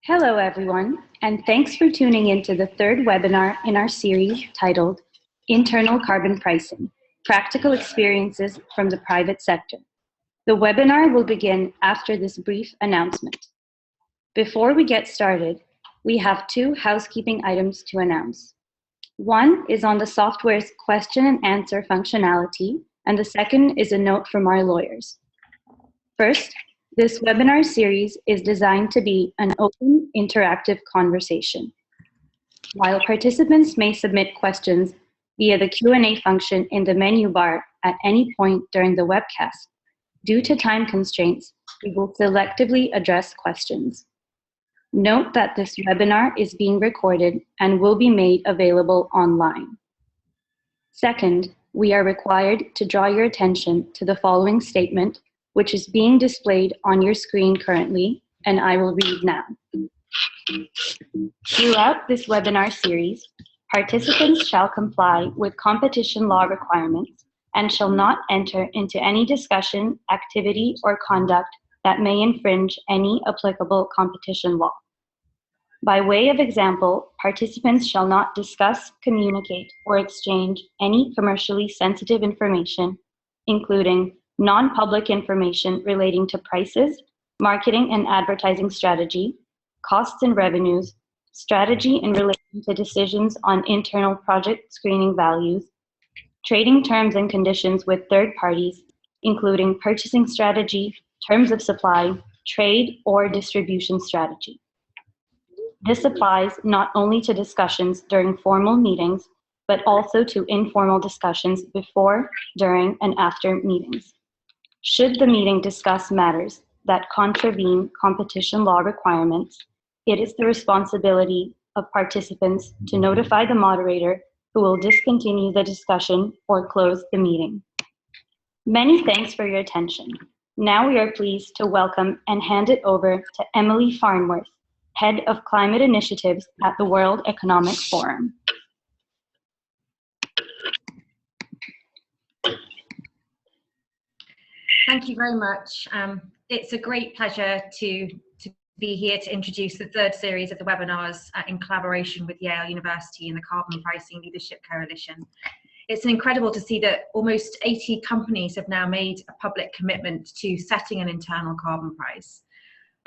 Hello, everyone, and thanks for tuning in to the third webinar in our series titled Internal Carbon Pricing, Practical Experiences from the Private Sector. The webinar will begin after this brief announcement. Before we get started, we have two housekeeping items to announce. One is on the software's question and answer functionality, and the second is a note from our lawyers. First, this webinar series is designed to be an open, interactive conversation. While participants may submit questions via the Q&A function in the menu bar at any point during the webcast, due to time constraints, we will selectively address questions. Note that this webinar is being recorded and will be made available online. Second, we are required to draw your attention to the following statement, which is being displayed on your screen currently, and I will read now. Throughout this webinar series, participants shall comply with competition law requirements and shall not enter into any discussion, activity, or conduct that may infringe any applicable competition law. By way of example, participants shall not discuss, communicate, or exchange any commercially sensitive information, including non-public information relating to prices, marketing and advertising strategy, costs and revenues, strategy in relation to decisions on internal project screening values, trading terms and conditions with third parties, including purchasing strategy, terms of supply, trade, or distribution strategy. This applies not only to discussions during formal meetings, but also to informal discussions before, during, and after meetings. Should the meeting discuss matters that contravene competition law requirements, it is the responsibility of participants to notify the moderator, who will discontinue the discussion or close the meeting. Many thanks for your attention. Now we are pleased to welcome and hand it over to Emily Farnworth, Head of Climate Initiatives at the World Economic Forum. Thank you very much. It's a great pleasure to be here to introduce the third series of the webinars in collaboration with Yale University and the Carbon Pricing Leadership Coalition. It's incredible to see that almost 80 companies have now made a public commitment to setting an internal carbon price.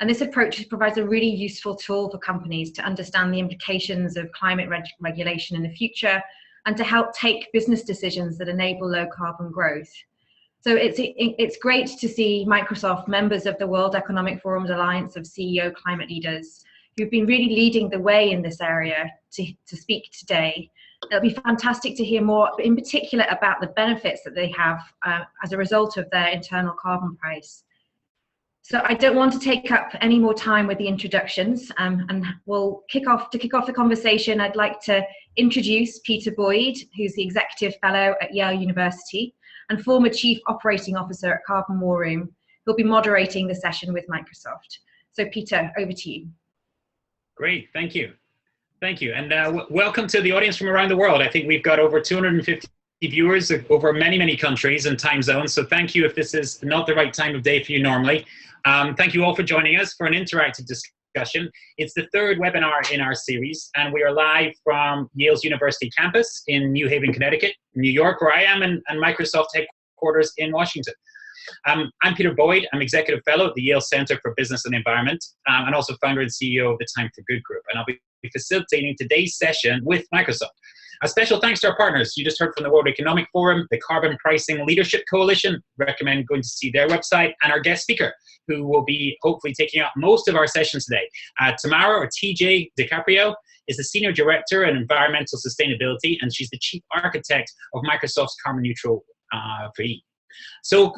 And this approach provides a really useful tool for companies to understand the implications of climate regulation in the future and to help take business decisions that enable low carbon growth. So it's great to see Microsoft, members of the World Economic Forum's Alliance of CEO Climate Leaders, who've been really leading the way in this area to speak today. It'll be fantastic to hear more, in particular, about the benefits that they have as a result of their internal carbon price. So I don't want to take up any more time with the introductions, and we'll kick off the conversation. I'd like to introduce Peter Boyd, who's the Executive Fellow at Yale University and former Chief Operating Officer at Carbon War Room, who'll be moderating the session with Microsoft. So Peter, over to you. Great, thank you. Thank you, and welcome to the audience from around the world. I think we've got over 250 viewers over many countries and time zones, so thank you if this is not the right time of day for you normally. Thank you all for joining us for an interactive discussion. It's the third webinar in our series, and we are live from Yale's University campus in New Haven, Connecticut, New York, where I am, and Microsoft headquarters in Washington. I'm Peter Boyd. I'm Executive Fellow at the Yale Center for Business and Environment, and also founder and CEO of the Time for Good group, and I'll be facilitating today's session with Microsoft. A special thanks to our partners. You just heard from the World Economic Forum, the Carbon Pricing Leadership Coalition. Recommend going to see their website, and our guest speaker, who will be hopefully taking up most of our sessions today. Tamara, or TJ DiCaprio, is the Senior Director in Environmental Sustainability, and she's the Chief Architect of Microsoft's Carbon Neutral for E. So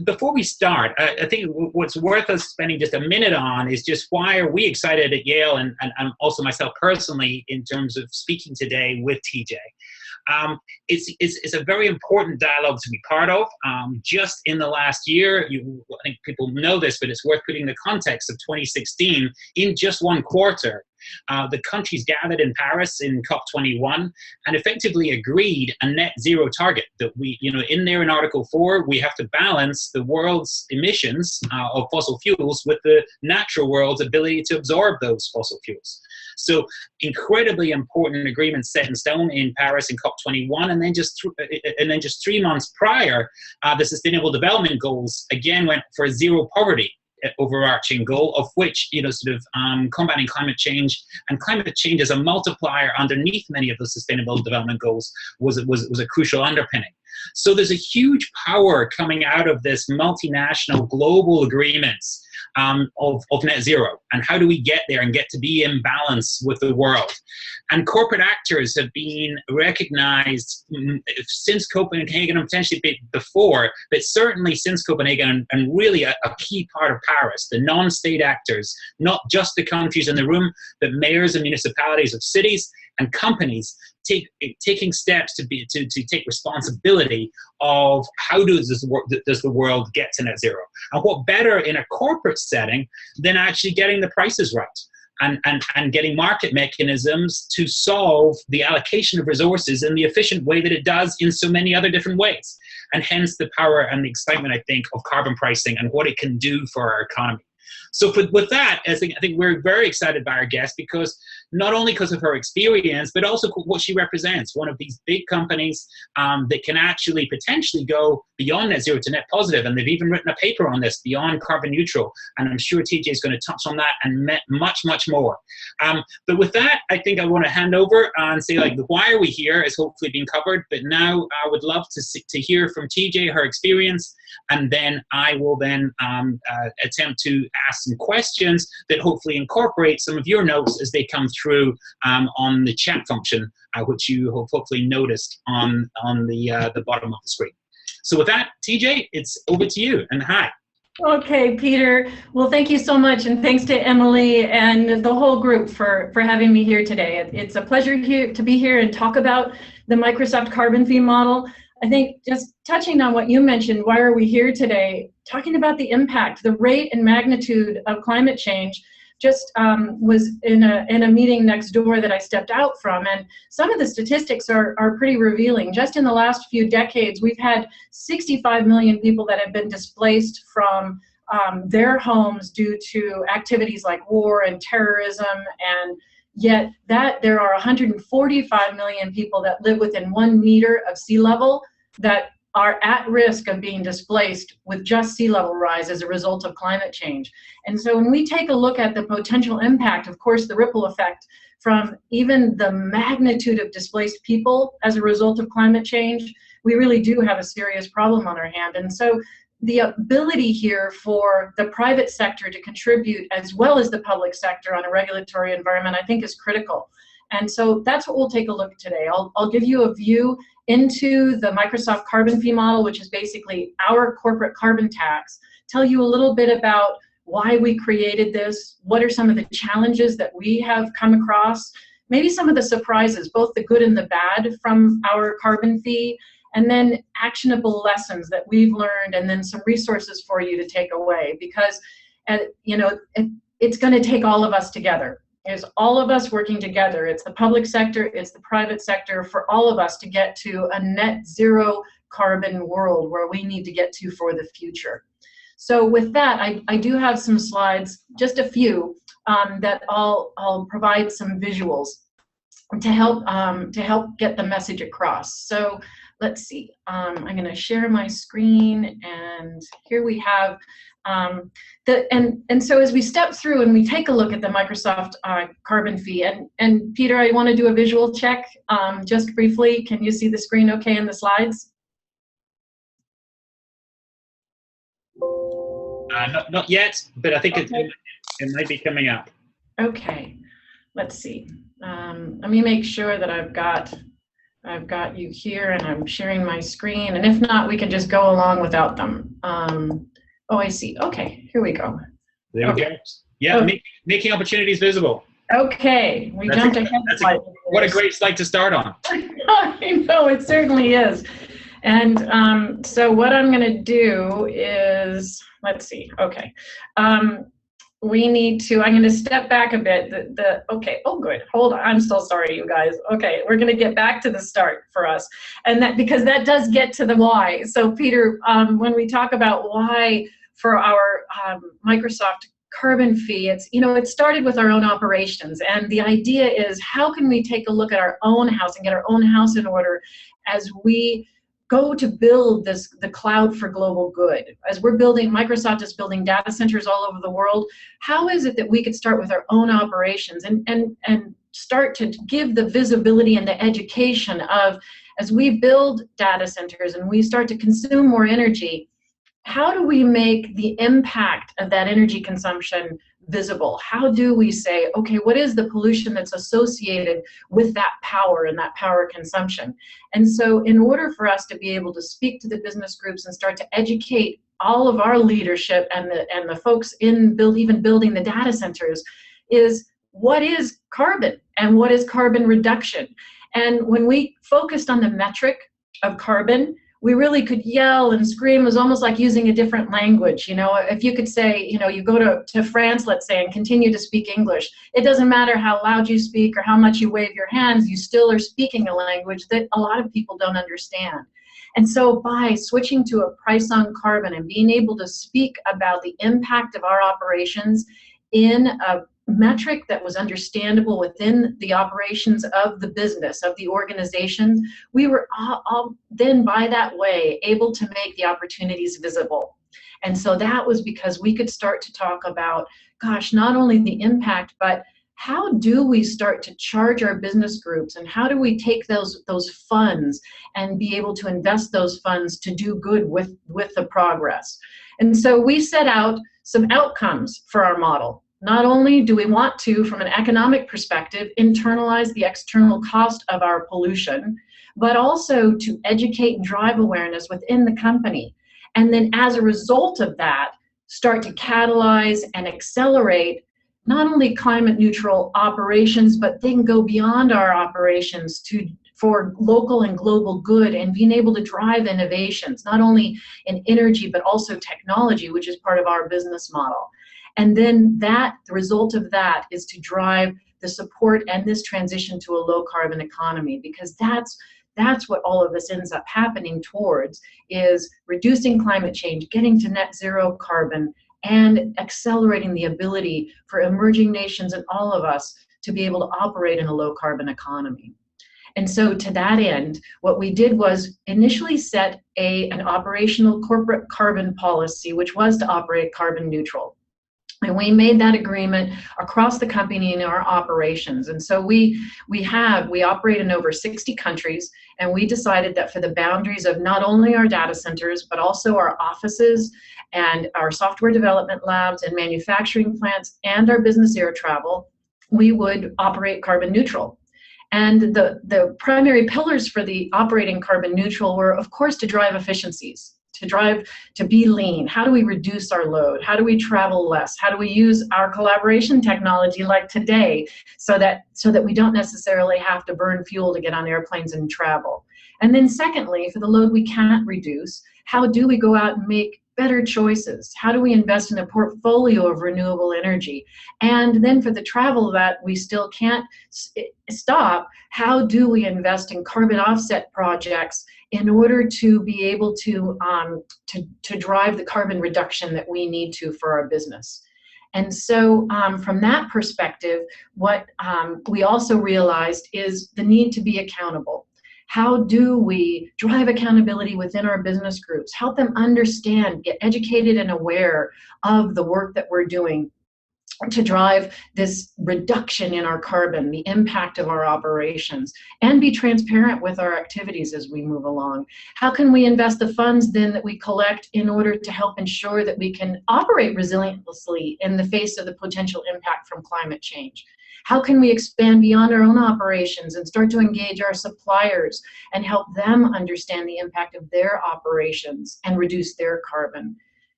before we start, I think what's worth us spending just a minute on is just why are we excited at Yale, and also myself personally, in terms of speaking today with TJ. It's a very important dialogue to be part of. Just in the last year, I think people know this, but it's worth putting the context of 2016 in just one quarter. the countries gathered in Paris in COP21 and effectively agreed a net zero target that we, in there in Article 4, we have to balance the world's emissions of fossil fuels with the natural world's ability to absorb those fossil fuels. So incredibly important agreements set in stone in Paris in COP21, and then just 3 months prior, the Sustainable Development Goals again went for a zero poverty overarching goal, of which combating climate change and climate change as a multiplier underneath many of those Sustainable Development Goals was a crucial underpinning. So there's a huge power coming out of this multinational global agreements of net zero, and how do we get there and get to be in balance with the world. And corporate actors have been recognized since Copenhagen, and potentially before, but certainly since Copenhagen, and really a key part of Paris, the non-state actors, not just the countries in the room, but mayors and municipalities of cities and companies taking steps to take responsibility of how does the world get to net zero. And what better in a corporate setting than actually getting the prices right and getting market mechanisms to solve the allocation of resources in the efficient way that it does in so many other different ways. And hence the power and the excitement, I think, of carbon pricing and what it can do for our economy. So with that, I think we're very excited by our guest, because not only because of her experience, but also what she represents, one of these big companies that can actually potentially go beyond net zero to net positive. And they've even written a paper on this, Beyond Carbon Neutral. And I'm sure TJ is going to touch on that and much, much more. But with that, I think I want to hand over and say, why are we here is hopefully being covered. But now I would love to hear from TJ, her experience, and then I will then attempt to ask some questions that hopefully incorporate some of your notes as they come through on the chat function, which you have hopefully noticed on the bottom of the screen. So with that, TJ, it's over to you, and hi. Okay, Peter. Well, thank you so much, and thanks to Emily and the whole group for having me here today. It's a pleasure to be here and talk about the Microsoft carbon fee model. I think just touching on what you mentioned, why are we here today, talking about the impact, the rate and magnitude of climate change. Just was in a meeting next door that I stepped out from, and some of the statistics are pretty revealing. Just in the last few decades, we've had 65 million people that have been displaced from their homes due to activities like war and terrorism, and yet there are 145 million people that live within 1 meter of sea level that are at risk of being displaced with just sea level rise as a result of climate change. And so when we take a look at the potential impact, of course, the ripple effect from even the magnitude of displaced people as a result of climate change, we really do have a serious problem on our hand. And so the ability here for the private sector to contribute as well as the public sector on a regulatory environment, I think, is critical. And so that's what we'll take a look at today. I'll give you a view into the Microsoft carbon fee model, which is basically our corporate carbon tax, tell you a little bit about why we created this, what are some of the challenges that we have come across, maybe some of the surprises, both the good and the bad from our carbon fee, and then actionable lessons that we've learned, and then some resources for you to take away, because it's going to take all of us together. It's all of us working together. It's the public sector, it's the private sector, for all of us to get to a net zero carbon world where we need to get to for the future. So with that, I do have some slides, just a few, that I'll provide some visuals to help get the message across. So let's see, I'm going to share my screen, and here we have and so as we step through and we take a look at the Microsoft carbon fee, and Peter, I want to do a visual check just briefly. Can you see the screen okay in the slides? Not yet, but I think okay. it might be coming up. Okay, let's see. Let me make sure that I've got you here and I'm sharing my screen, and if not, we can just go along without them. Oh, I see. Okay, here we go. There we go. Yeah, making opportunities visible. Okay, we jumped ahead. What a great slide to start on. I know, it certainly is. And so what I'm going to do is, let's see. Okay. we need to, I'm going to step back a bit. Okay, oh good, hold on, I'm so sorry, you guys. Okay, we're going to get back to the start for us. And that, because that does get to the why. So Peter, when we talk about why for our Microsoft carbon fee, it's, you know, it started with our own operations. And the idea is, how can we take a look at our own house and get our own house in order as we go to build the cloud for global good. As we're building, Microsoft is building data centers all over the world. How is it that we could start with our own operations and start to give the visibility and the education of, as we build data centers and we start to consume more energy, how do we make the impact of that energy consumption visible? How do we say, okay, what is the pollution that's associated with that power and that power consumption? And so in order for us to be able to speak to the business groups and start to educate all of our leadership and the folks in even building the data centers, is what is carbon and what is carbon reduction? And when we focused on the metric of carbon, we really could yell and scream. It was almost like using a different language. You know, if you could say, you know, you go to France, let's say, and continue to speak English, it doesn't matter how loud you speak or how much you wave your hands, you still are speaking a language that a lot of people don't understand. And so by switching to a price on carbon and being able to speak about the impact of our operations in a metric that was understandable within the operations of the business, of the organization, we were all then by that way able to make the opportunities visible. And so that was because we could start to talk about, gosh, not only the impact, but how do we start to charge our business groups, and how do we take those funds and be able to invest those funds to do good with the progress. And so we set out some outcomes for our model. Not only do we want to, from an economic perspective, internalize the external cost of our pollution, but also to educate and drive awareness within the company. And then as a result of that, start to catalyze and accelerate not only climate neutral operations, but then go beyond our operations for local and global good, and being able to drive innovations, not only in energy, but also technology, which is part of our business model. And then the result of that is to drive the support and this transition to a low carbon economy, because that's what all of this ends up happening towards, is reducing climate change, getting to net zero carbon, and accelerating the ability for emerging nations and all of us to be able to operate in a low carbon economy. And so to that end, what we did was initially set an operational corporate carbon policy, which was to operate carbon neutral. And we made that agreement across the company in our operations. And so we operate in over 60 countries, and we decided that for the boundaries of not only our data centers, but also our offices and our software development labs and manufacturing plants and our business air travel, we would operate carbon neutral. And the primary pillars for the operating carbon neutral were, of course, to drive efficiencies, to be lean. How do we reduce our load? How do we travel less? How do we use our collaboration technology like today so that we don't necessarily have to burn fuel to get on airplanes and travel? And then secondly, for the load we can't reduce, how do we go out and make better choices? How do we invest in a portfolio of renewable energy? And then for the travel that we still can't stop, how do we invest in carbon offset projects in order to be able to drive the carbon reduction that we need to for our business? And so from that perspective, what we also realized is the need to be accountable. How do we drive accountability within our business groups, help them understand, get educated and aware of the work that we're doing to drive this reduction in our carbon, the impact of our operations, and be transparent with our activities as we move along? How can we invest the funds then that we collect in order to help ensure that we can operate resiliently in the face of the potential impact from climate change? How can we expand beyond our own operations and start to engage our suppliers and help them understand the impact of their operations and reduce their carbon?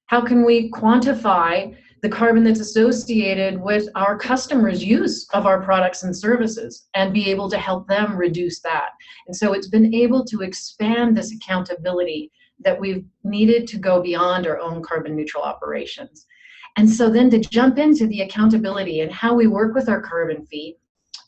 How can we quantify the carbon that's associated with our customers' use of our products and services and be able to help them reduce that? And so it's been able to expand this accountability that we've needed to go beyond our own carbon neutral operations. And so then to jump into the accountability and how we work with our carbon fee,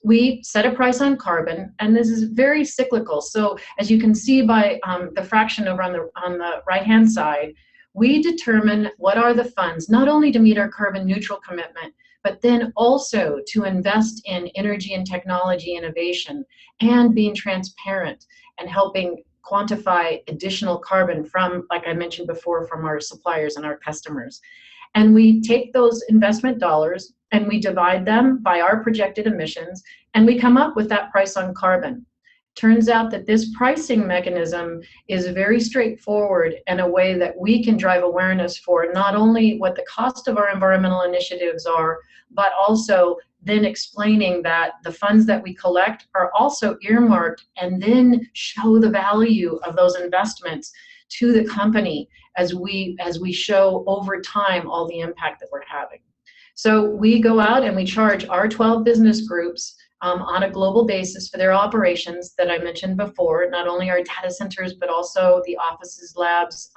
we set a price on carbon, and this is very cyclical. So as you can see by the fraction over on the right-hand side, we determine what are the funds, not only to meet our carbon neutral commitment, but then also to invest in energy and technology innovation and being transparent and helping quantify additional carbon from, like I mentioned before, from our suppliers and our customers. And we take those investment dollars and we divide them by our projected emissions, and we come up with that price on carbon. Turns out that this pricing mechanism is very straightforward in a way that we can drive awareness for not only what the cost of our environmental initiatives are, but also then explaining that the funds that we collect are also earmarked, and then show the value of those investments to the company as we show over time all the impact that we're having. So we go out and we charge our 12 business groups on a global basis for their operations that I mentioned before, not only our data centers, but also the offices, labs,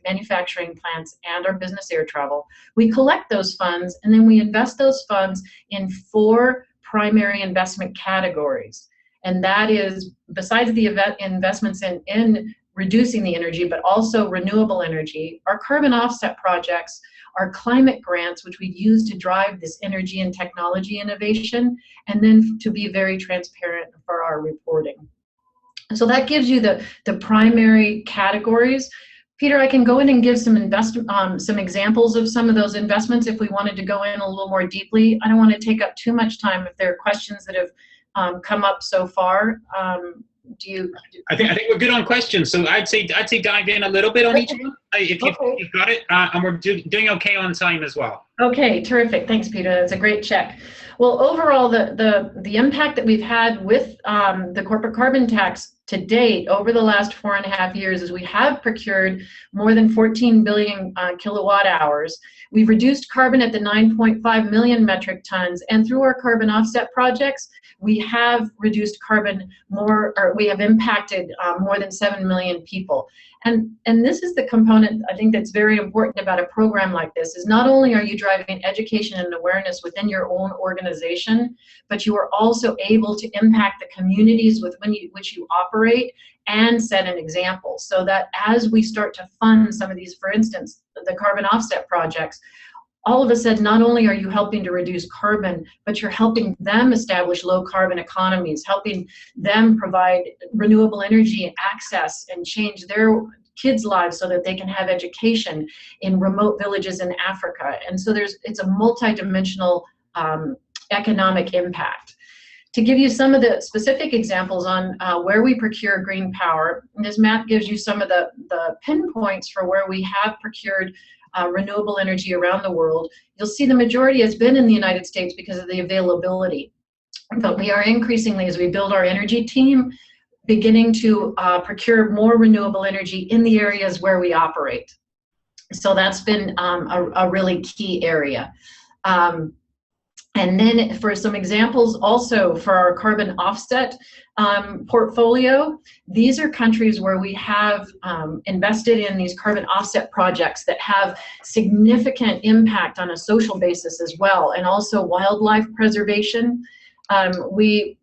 manufacturing plants, and our business air travel. We collect those funds, and then we invest those funds in 4 primary investment categories. And that is, besides the investments in reducing the energy, but also renewable energy, our carbon offset projects, our climate grants, which we use to drive this energy and technology innovation, and then to be very transparent for our reporting. So that gives you the primary categories. Peter, I can go in and give some examples of some of those investments if we wanted to go in a little more deeply. I don't want to take up too much time if there are questions that have come up so far. I think we're good on questions. So I'd say dive in a little bit on each one if you've got it, and we're doing okay on time as well. Okay, terrific. Thanks, Peter. That's a great check. Well, overall, the impact that we've had with the corporate carbon tax to date over the last 4.5 years is we have procured more than 14 billion kilowatt hours. We've reduced carbon at the 9.5 million metric tons, and through our carbon offset projects, we have reduced carbon more, or we have impacted more than 7 million people. And this is the component I think that's very important about a program like this, is not only are you driving education and awareness within your own organization, but you are also able to impact the communities with which you operate and set an example, so that as we start to fund some of these, for instance, the carbon offset projects, all of a sudden, not only are you helping to reduce carbon, but you're helping them establish low carbon economies, helping them provide renewable energy access and change their kids' lives so that they can have education in remote villages in Africa. And so it's a multidimensional economic impact. To give you some of the specific examples on where we procure green power, this map gives you some of the pinpoints for where we have procured renewable energy around the world. You'll see the majority has been in the United States because of the availability. But we are increasingly, as we build our energy team, beginning to procure more renewable energy in the areas where we operate. So that's been a really key area. And then for some examples also for our carbon offset portfolio, these are countries where we have invested in these carbon offset projects that have significant impact on a social basis as well, and also wildlife preservation. We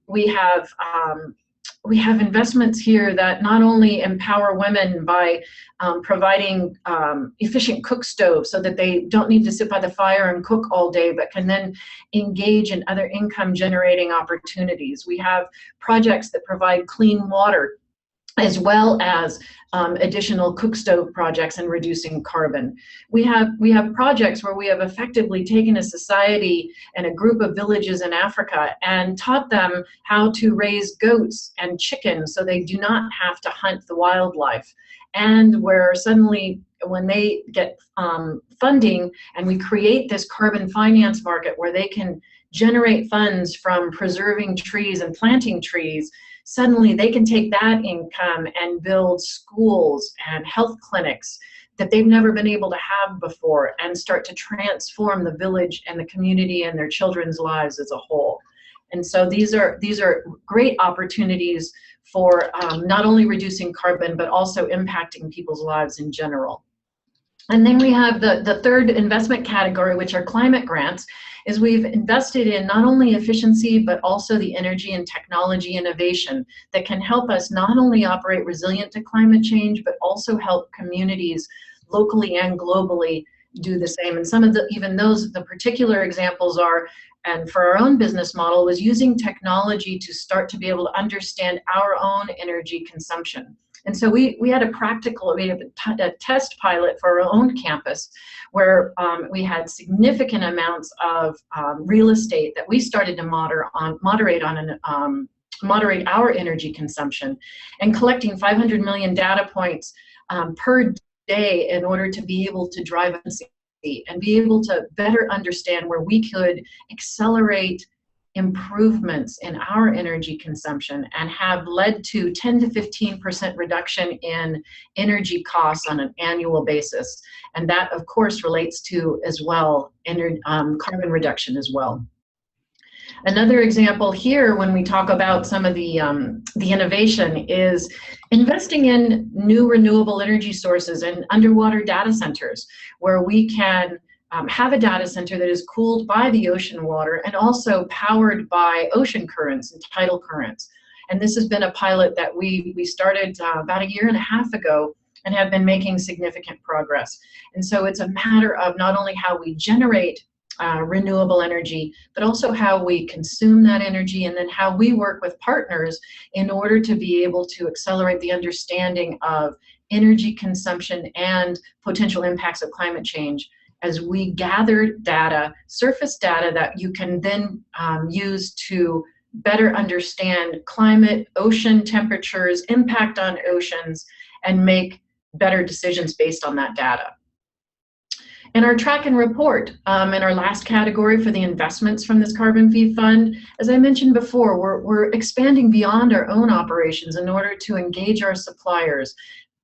have investments here that not only empower women by providing efficient cook stoves so that they don't need to sit by the fire and cook all day, but can then engage in other income generating opportunities. We have projects that provide clean water, as well as additional cook stove projects and reducing carbon. We have projects where we have effectively taken a society and a group of villages in Africa and taught them how to raise goats and chickens so they do not have to hunt the wildlife. And where suddenly, when they get funding and we create this carbon finance market where they can generate funds from preserving trees and planting trees, suddenly they can take that income and build schools and health clinics that they've never been able to have before, and start to transform the village and the community and their children's lives as a whole. And so these are great opportunities for not only reducing carbon, but also impacting people's lives in general. And then we have the third investment category, which are climate grants, is we've invested in not only efficiency, but also the energy and technology innovation that can help us not only operate resilient to climate change, but also help communities locally and globally do the same. And some of the particular examples are, and for our own business model, was using technology to start to be able to understand our own energy consumption. And so we had a test pilot for our own campus where we had significant amounts of real estate that we started to moderate our energy consumption, and collecting 500 million data points per day in order to be able to drive and be able to better understand where we could accelerate improvements in our energy consumption and have led to 10 to 15% reduction in energy costs on an annual basis. And that, of course, relates to as well carbon reduction as well. Another example here, when we talk about some of the innovation, is investing in new renewable energy sources and underwater data centers, where we can have a data center that is cooled by the ocean water and also powered by ocean currents and tidal currents. And this has been a pilot that we started about 1.5 years ago and have been making significant progress. And so it's a matter of not only how we generate renewable energy, but also how we consume that energy, and then how we work with partners in order to be able to accelerate the understanding of energy consumption and potential impacts of climate change as we gather data, surface data that you can then use to better understand climate, ocean temperatures, impact on oceans, and make better decisions based on that data. In our track and report, in our last category for the investments from this carbon fee fund, as I mentioned before, we're expanding beyond our own operations in order to engage our suppliers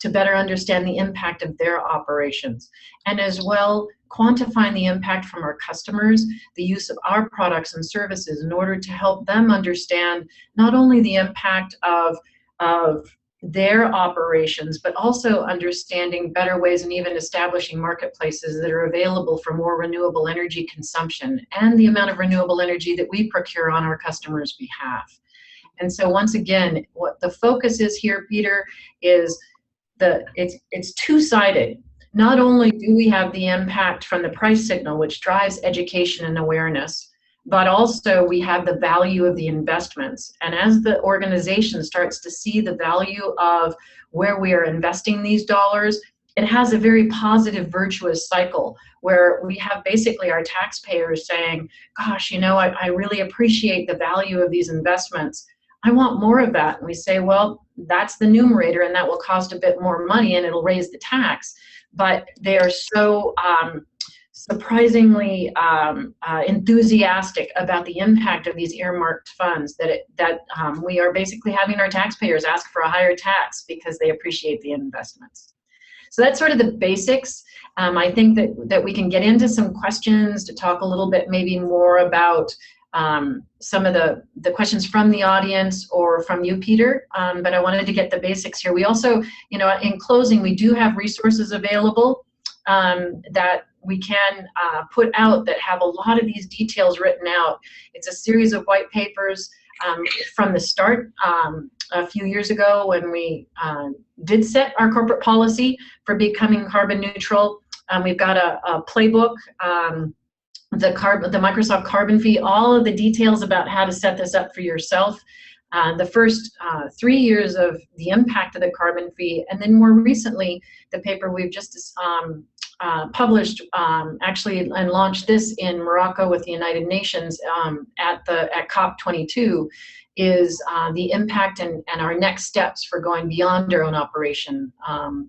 to better understand the impact of their operations, and as well quantifying the impact from our customers, the use of our products and services in order to help them understand not only the impact of their operations, but also understanding better ways and even establishing marketplaces that are available for more renewable energy consumption and the amount of renewable energy that we procure on our customers' behalf. And so once again, what the focus is here, Peter, is it's two-sided. Not only do we have the impact from the price signal, which drives education and awareness, but also we have the value of the investments. And as the organization starts to see the value of where we are investing these dollars, it has a very positive, virtuous cycle where we have basically our taxpayers saying, gosh, you know, I really appreciate the value of these investments. I want more of that. And we say, well, that's the numerator, and that will cost a bit more money and it'll raise the tax. But they are so surprisingly enthusiastic about the impact of these earmarked funds that we are basically having our taxpayers ask for a higher tax because they appreciate the investments. So that's sort of the basics. I think that we can get into some questions to talk a little bit maybe more about some of the questions from the audience or from you, Peter, but I wanted to get the basics here. We also, you know, in closing, we do have resources available that we can put out that have a lot of these details written out. It's a series of white papers from the start a few years ago when we did set our corporate policy for becoming carbon neutral. We've got a playbook, the Microsoft carbon fee, all of the details about how to set this up for yourself. The first 3 years of the impact of the carbon fee, and then more recently, the paper we've just published actually and launched this in Morocco with the United Nations at COP22 is the impact and our next steps for going beyond our own operation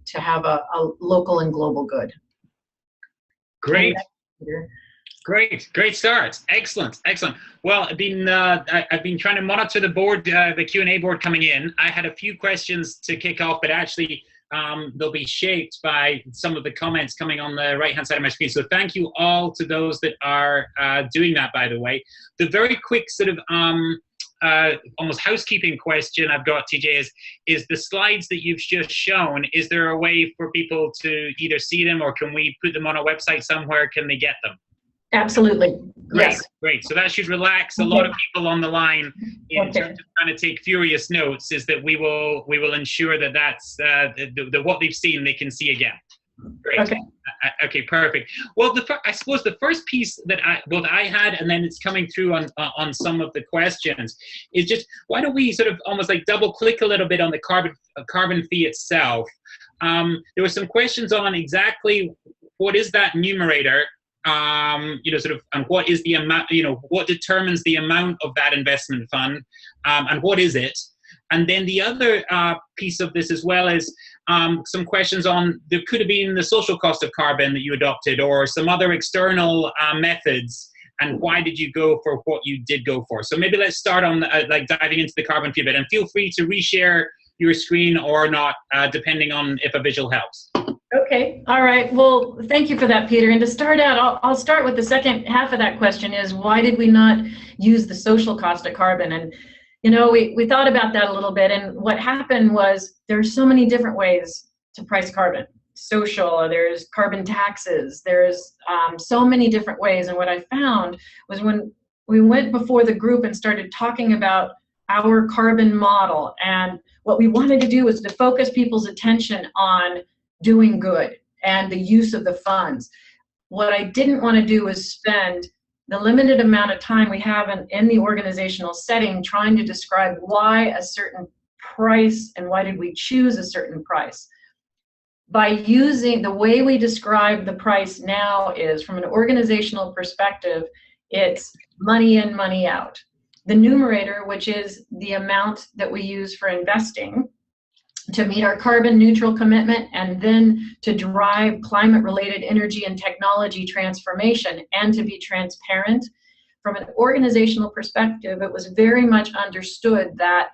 to have a local and global good. Great. Great start. Excellent. Well, I've been trying to monitor the board, the Q&A board coming in. I had a few questions to kick off, but actually they'll be shaped by some of the comments coming on the right-hand side of my screen. So thank you all to those that are doing that, by the way. The very quick sort of almost housekeeping question I've got, TJ, is the slides that you've just shown, is there a way for people to either see them, or can we put them on a website somewhere? Can they get them? Absolutely. Great, Yes. great. So that should relax a lot of people on the line in terms of trying to take furious notes, is that we will ensure that that's what they've seen, they can see again. Great. Okay. Okay, perfect. Well, I suppose the first piece that I had, and then it's coming through on some of the questions, is just, why don't we sort of almost like double click a little bit on the carbon fee itself. There were some questions on exactly what is that numerator, sort of, and what is the amount, what determines the amount of that investment fund, and what is it? And then the other piece of this as well is some questions on, there could have been the social cost of carbon that you adopted, or some other external methods, and why did you go for what you did go for? So maybe let's start on like diving into the carbon fee a bit, and feel free to reshare your screen or not, depending on if a visual helps. Okay, all right. Well, thank you for that, Peter. And to start out, I'll start with the second half of that question, is why did we not use the social cost of carbon? And we thought about that a little bit, and what happened was there's so many different ways to price carbon. Social, there's carbon taxes, there's so many different ways. And what I found was when we went before the group and started talking about our carbon model, and what we wanted to do was to focus people's attention on doing good and the use of the funds. What I didn't want to do was spend the limited amount of time we have in the organizational setting trying to describe why a certain price and why did we choose a certain price. By using the way we describe the price now is, from an organizational perspective, it's money in, money out. The numerator, which is the amount that we use for investing to meet our carbon neutral commitment, and then to drive climate related energy and technology transformation, and to be transparent. From an organizational perspective, it was very much understood that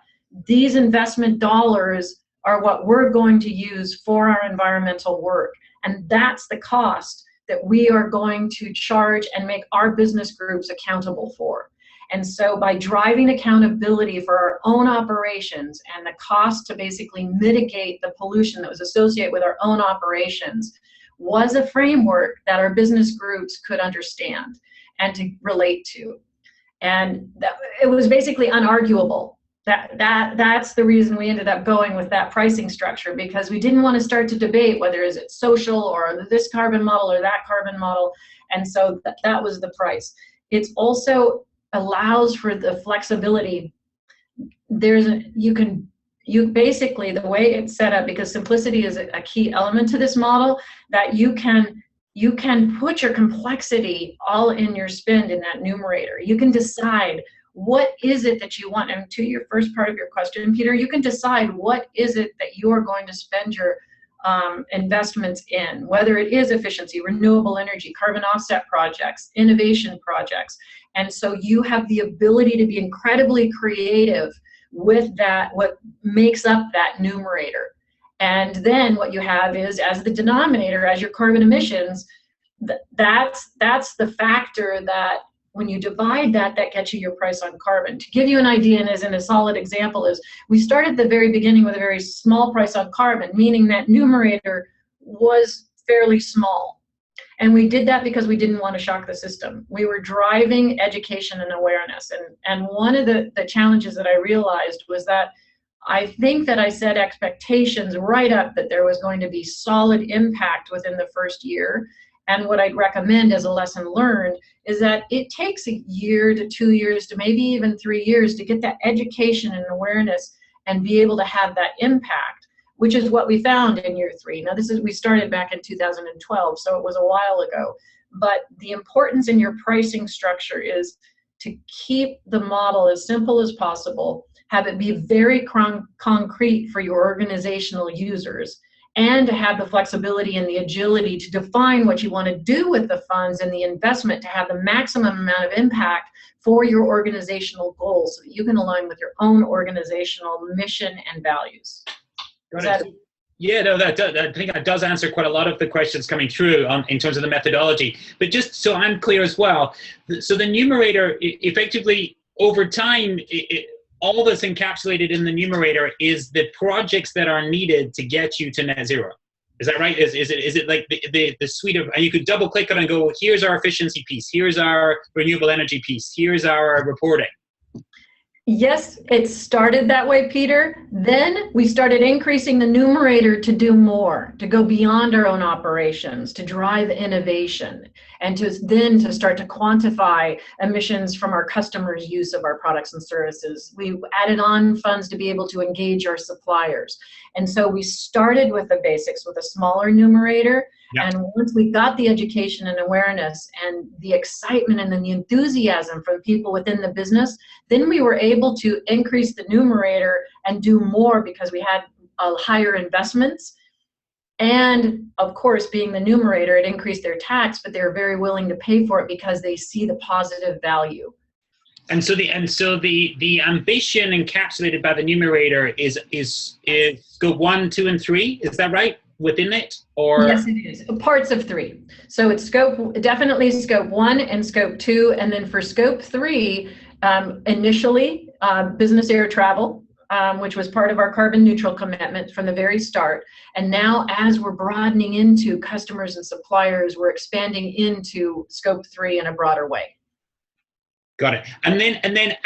these investment dollars are what we're going to use for our environmental work. And that's the cost that we are going to charge and make our business groups accountable for. And so by driving accountability for our own operations and the cost to basically mitigate the pollution that was associated with our own operations was a framework that our business groups could understand and to relate to. And it was basically unarguable. That's the reason we ended up going with that pricing structure, because we didn't want to start to debate whether is it social or this carbon model or that carbon model. And so that was the price. It's also allows for the flexibility. You basically, the way it's set up, because simplicity is a key element to this model, that you can put your complexity all in your spend in that numerator. You can decide what is it that you want. And to your first part of your question, Peter, you can decide what is it that you are going to spend your investments in, whether it is efficiency, renewable energy, carbon offset projects, innovation projects. And so you have the ability to be incredibly creative with that, what makes up that numerator. And then what you have is, as the denominator, as your carbon emissions, that's the factor that when you divide that gets you your price on carbon. To give you an idea, and as in a solid example, is we started at the very beginning with a very small price on carbon, meaning that numerator was fairly small. And we did that because we didn't want to shock the system. We were driving education and awareness. And one of the challenges that I realized was that I think that I set expectations right up that there was going to be solid impact within the first year. And what I'd recommend as a lesson learned is that it takes a year to 2 years to maybe even 3 years to get that education and awareness and be able to have that impact, which is what we found in year 3. Now we started back in 2012, so it was a while ago. But the importance in your pricing structure is to keep the model as simple as possible, have it be very concrete for your organizational users, and to have the flexibility and the agility to define what you want to do with the funds and the investment to have the maximum amount of impact for your organizational goals, so that you can align with your own organizational mission and values. Yeah, no, I think that does answer quite a lot of the questions coming through in terms of the methodology. But just so I'm clear as well, so the numerator effectively over time, all that's encapsulated in the numerator is the projects that are needed to get you to net zero. Is that right? Is it like the suite of, and you could double click on it and go, here's our efficiency piece, here's our renewable energy piece, here's our reporting. Yes, it started that way, Peter. Then we started increasing the numerator to do more, to go beyond our own operations, to drive innovation, and to start to quantify emissions from our customers' use of our products and services. We added on funds to be able to engage our suppliers. And so we started with the basics, with a smaller numerator. Yep. And once we got the education and awareness and the excitement and the enthusiasm from people within the business, then we were able to increase the numerator and do more because we had higher investments. And of course, being the numerator, it increased their tax, but they were very willing to pay for it because they see the positive value. And so the ambition encapsulated by the numerator is scope 1, 2, and 3. Is that right? Within it, or yes, it is parts of 3. So it's definitely scope 1 and scope 2, and then for scope 3, initially business air travel, which was part of our carbon neutral commitment from the very start. And now, as we're broadening into customers and suppliers, we're expanding into scope 3 in a broader way. Got it. And then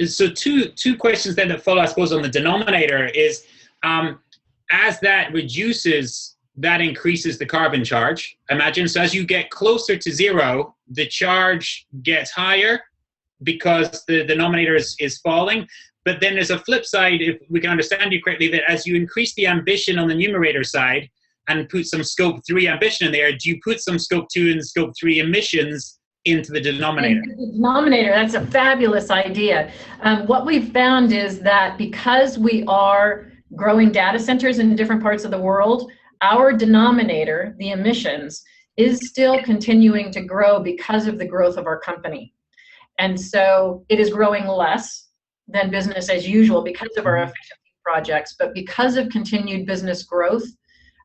so two questions then that follow, I suppose, on the denominator is, as that reduces, that increases the carbon charge, imagine. So as you get closer to zero, the charge gets higher because the denominator is falling. But then there's a flip side, if we can understand you correctly, that as you increase the ambition on the numerator side and put some scope 3 ambition in there, do you put some scope 2 and scope 3 emissions into the denominator? The denominator, that's a fabulous idea. What we've found is that because we are growing data centers in different parts of the world, our denominator, the emissions, is still continuing to grow because of the growth of our company. And so it is growing less than business as usual because of our efficiency projects, but because of continued business growth,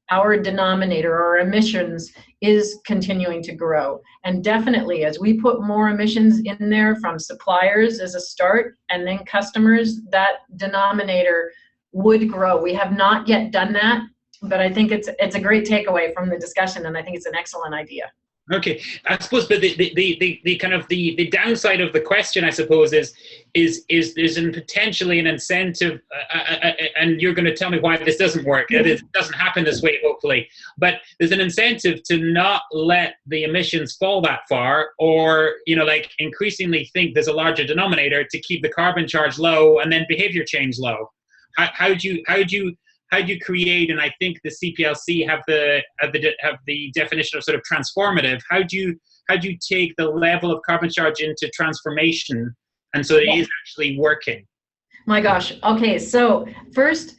our denominator, our emissions, is continuing to grow. And definitely, as we put more emissions in there from suppliers as a start, and then customers, that denominator would grow. We have not yet done that, but I think it's a great takeaway from the discussion, and I think it's an excellent idea. Okay, I suppose, but the kind of the downside of the question, I suppose, is there's potentially an incentive, and you're going to tell me why this doesn't work. It doesn't happen this way, hopefully. But there's an incentive to not let the emissions fall that far, or like increasingly think there's a larger denominator to keep the carbon charge low and then behavior change low. How do you create, and I think the CPLC have the definition of sort of transformative. How do you take the level of carbon charge into transformation, and so it is actually working? My gosh. Okay, so first,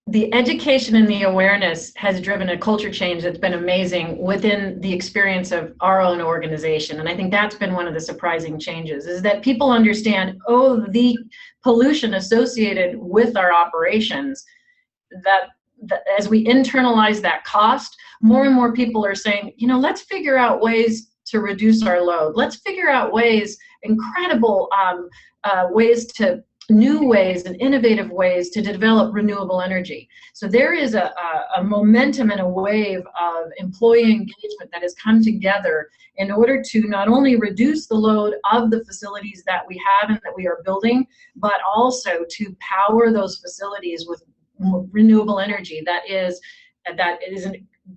the education and the awareness has driven a culture change that's been amazing within the experience of our own organization. And I think that's been one of the surprising changes, is that people understand, the pollution associated with our operations, that as we internalize that cost, more and more people are saying, let's figure out ways to reduce our load. Let's figure out incredible new ways and innovative ways to develop renewable energy. So there is a momentum and a wave of employee engagement that has come together in order to not only reduce the load of the facilities that we have and that we are building, but also to power those facilities with renewable energy that is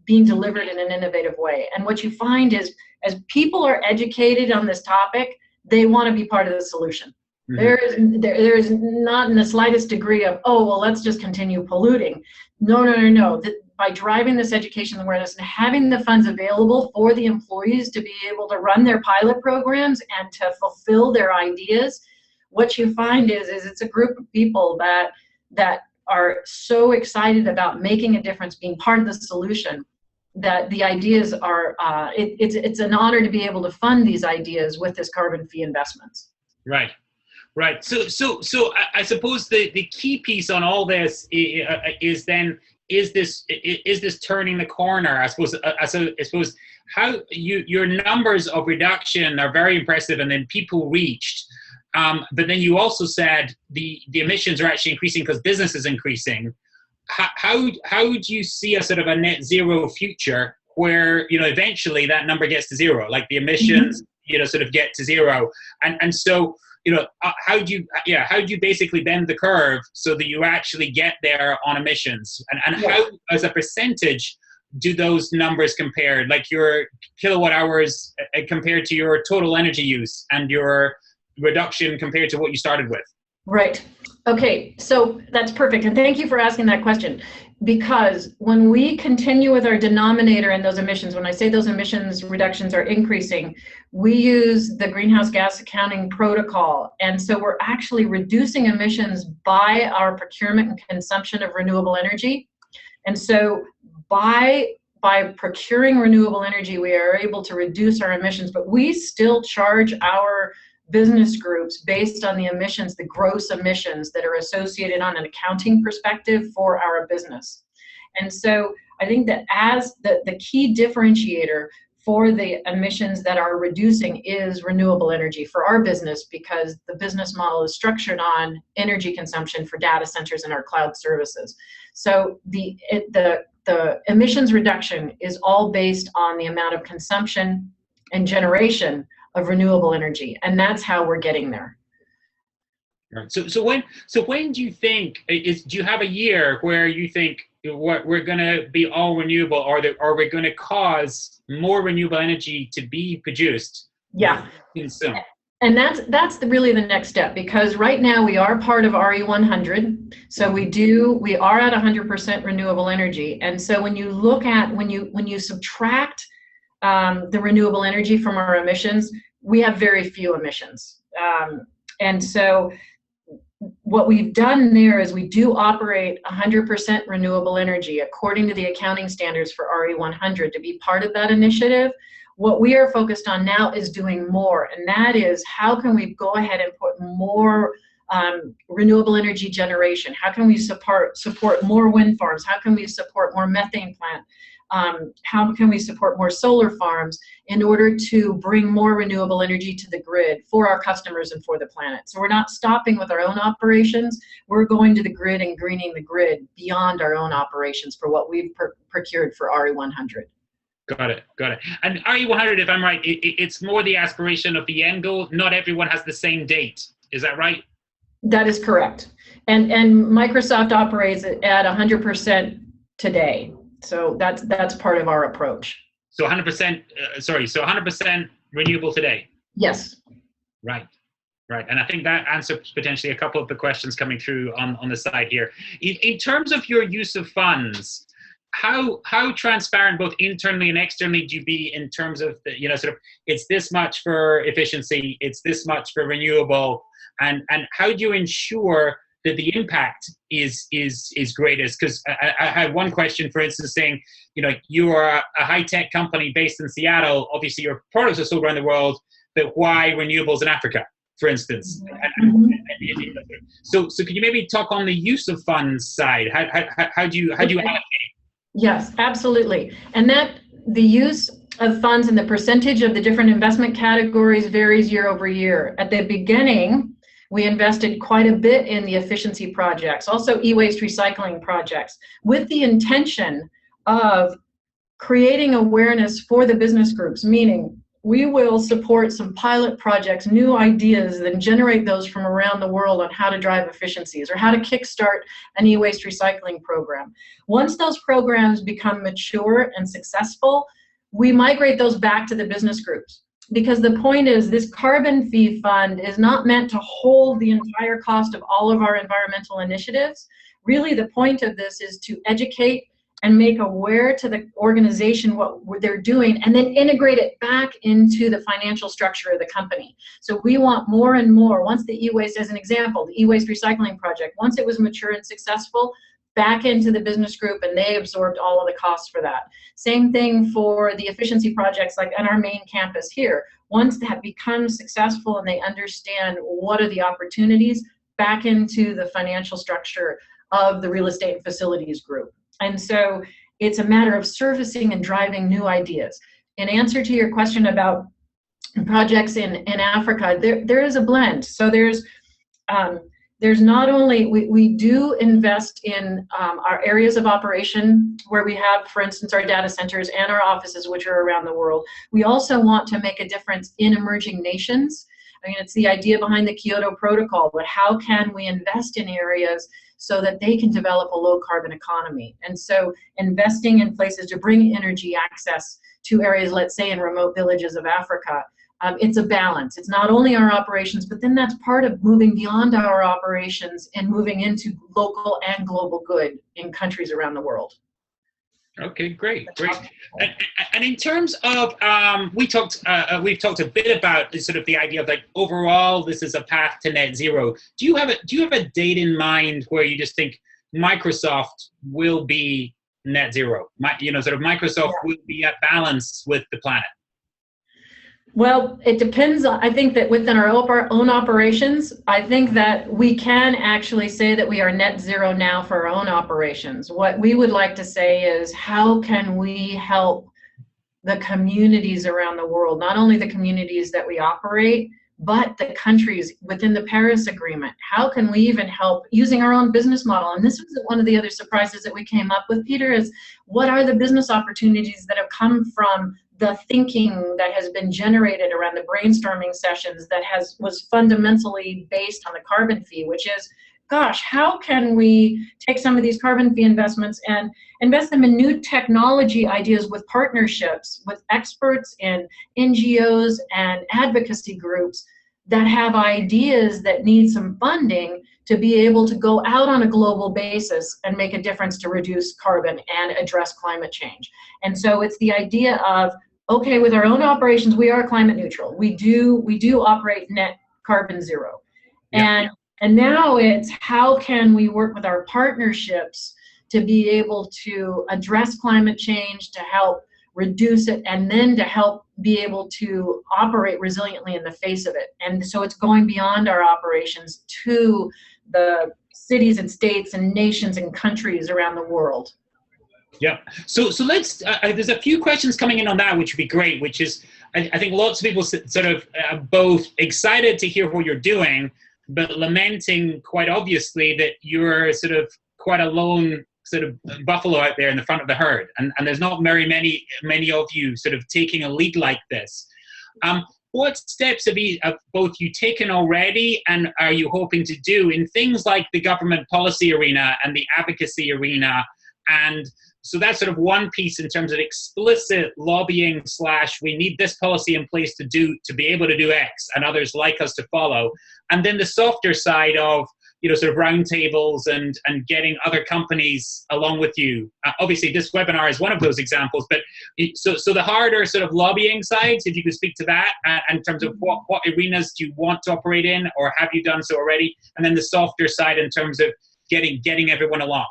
being delivered in an innovative way. And what you find is, as people are educated on this topic, they want to be part of the solution. Mm-hmm. There is not in the slightest degree of, let's just continue polluting. No. By driving this education and awareness and having the funds available for the employees to be able to run their pilot programs and to fulfill their ideas, what you find is it's a group of people that are so excited about making a difference, being part of the solution, that the ideas are, it's an honor to be able to fund these ideas with this carbon fee investments. Right. So I suppose the key piece on all this is this turning the corner? I suppose how your numbers of reduction are very impressive, and then people reached. But then you also said the emissions are actually increasing because business is increasing. How would you see a sort of a net zero future where, eventually that number gets to zero, like the emissions, sort of get to zero? And so, how do you basically bend the curve so that you actually get there on emissions? And how, as a percentage, do those numbers compare, like your kilowatt hours compared to your total energy use and your reduction compared to what you started with? Right. Okay, so that's perfect. And thank you for asking that question, because when we continue with our denominator and those emissions, when I say those emissions reductions are increasing, we use the greenhouse gas accounting protocol. And so we're actually reducing emissions by our procurement and consumption of renewable energy. And so by procuring renewable energy, we are able to reduce our emissions, but we still charge our business groups based on the emissions, the gross emissions that are associated on an accounting perspective for our business. And so I think that as the key differentiator for the emissions that are reducing is renewable energy for our business, because the business model is structured on energy consumption for data centers and our cloud services. So the emissions reduction is all based on the amount of consumption and generation of renewable energy, and that's how we're getting there. Right. So when do you think do you have a year where you think we're going to be all renewable, or we're going to cause more renewable energy to be produced? Yeah. Consumed? And that's really the next step, because right now we are part of RE100, so we are at 100% renewable energy. And so when you look at when you subtract the renewable energy from our emissions, we have very few emissions. And so what we've done there is we do operate 100% renewable energy according to the accounting standards for RE100 to be part of that initiative. What we are focused on now is doing more, and that is how can we go ahead and put more renewable energy generation? How can we support more wind farms? How can we support more methane plant? How can we support more solar farms in order to bring more renewable energy to the grid for our customers and for the planet? So we're not stopping with our own operations. We're going to the grid and greening the grid beyond our own operations for what we've procured for RE100. Got it. And RE100, if I'm right, it's more the aspiration of the end goal. Not everyone has the same date. Is that right? That is correct. And Microsoft operates at 100% today. So that's part of our approach. So 100%, so 100% renewable today? Yes. Right. And I think that answers potentially a couple of the questions coming through on the side here. In terms of your use of funds, how transparent both internally and externally do you be in terms of the, sort of, it's this much for efficiency, it's this much for renewable, and how do you ensure that the impact is greatest? Because I had one question, for instance, saying, you are a high-tech company based in Seattle. Obviously, your products are sold around the world, but why renewables in Africa, for instance? So could you maybe talk on the use of funds side? How do you allocate? Yes, absolutely. And that the use of funds and the percentage of the different investment categories varies year over year. At the beginning, we invested quite a bit in the efficiency projects, also e-waste recycling projects, with the intention of creating awareness for the business groups, meaning we will support some pilot projects, new ideas, then generate those from around the world on how to drive efficiencies or how to kickstart an e-waste recycling program. Once those programs become mature and successful, we migrate those back to the business groups. Because the point is, this carbon fee fund is not meant to hold the entire cost of all of our environmental initiatives. Really, the point of this is to educate and make aware to the organization what they're doing, and then integrate it back into the financial structure of the company. So we want more and more. Once the e-waste, as an example, the e-waste recycling project, once it was mature and successful, back into the business group, and they absorbed all of the costs for that. Same thing for the efficiency projects like on our main campus here. Once that becomes successful and they understand what are the opportunities, back into the financial structure of the real estate and facilities group. And so it's a matter of servicing and driving new ideas. In answer to your question about projects in Africa, there is a blend. So there's not only, we do invest in our areas of operation where we have, for instance, our data centers and our offices, which are around the world. We also want to make a difference in emerging nations. I mean, it's the idea behind the Kyoto Protocol, but how can we invest in areas so that they can develop a low carbon economy? And so investing in places to bring energy access to areas, let's say in remote villages of Africa, it's a balance. It's not only our operations, but then that's part of moving beyond our operations and moving into local and global good in countries around the world. Okay, great. And in terms of, we've talked a bit about sort of the idea of like overall, this is a path to net zero. Do you have a date in mind where you just think Microsoft will be net zero? Sort of Microsoft will be at balance with the planet. Well, it depends. I think that within our own operations, I think that we can actually say that we are net zero now for our own operations. What we would like to say is, how can we help the communities around the world, not only the communities that we operate, but the countries within the Paris Agreement? How can we even help using our own business model? And this was one of the other surprises that we came up with, Peter, is what are the business opportunities that have come from the thinking that has been generated around the brainstorming sessions that was fundamentally based on the carbon fee, which is, gosh, how can we take some of these carbon fee investments and invest them in new technology ideas with partnerships with experts and NGOs and advocacy groups that have ideas that need some funding to be able to go out on a global basis and make a difference to reduce carbon and address climate change. And so it's the idea of, okay, with our own operations, we are climate neutral. We do operate net carbon zero. Yeah. And now it's how can we work with our partnerships to be able to address climate change, to help reduce it, and then to help be able to operate resiliently in the face of it. And so it's going beyond our operations to the cities and states and nations and countries around the world. Yeah. So let's, there's a few questions coming in on that, which would be great, which is, I think lots of people sort of both excited to hear what you're doing, but lamenting quite obviously that you're sort of quite a lone sort of buffalo out there in the front of the herd. And there's not very many of you sort of taking a lead like this. What steps have both you taken already and are you hoping to do in things like the government policy arena and the advocacy arena? And so that's sort of one piece in terms of explicit lobbying / we need this policy in place to be able to do X and others like us to follow. And then the softer side of, sort of roundtables and getting other companies along with you. Obviously this webinar is one of those examples, but so the harder sort of lobbying sides, if you could speak to that in terms of what arenas do you want to operate in or have you done so already? And then the softer side in terms of getting everyone along.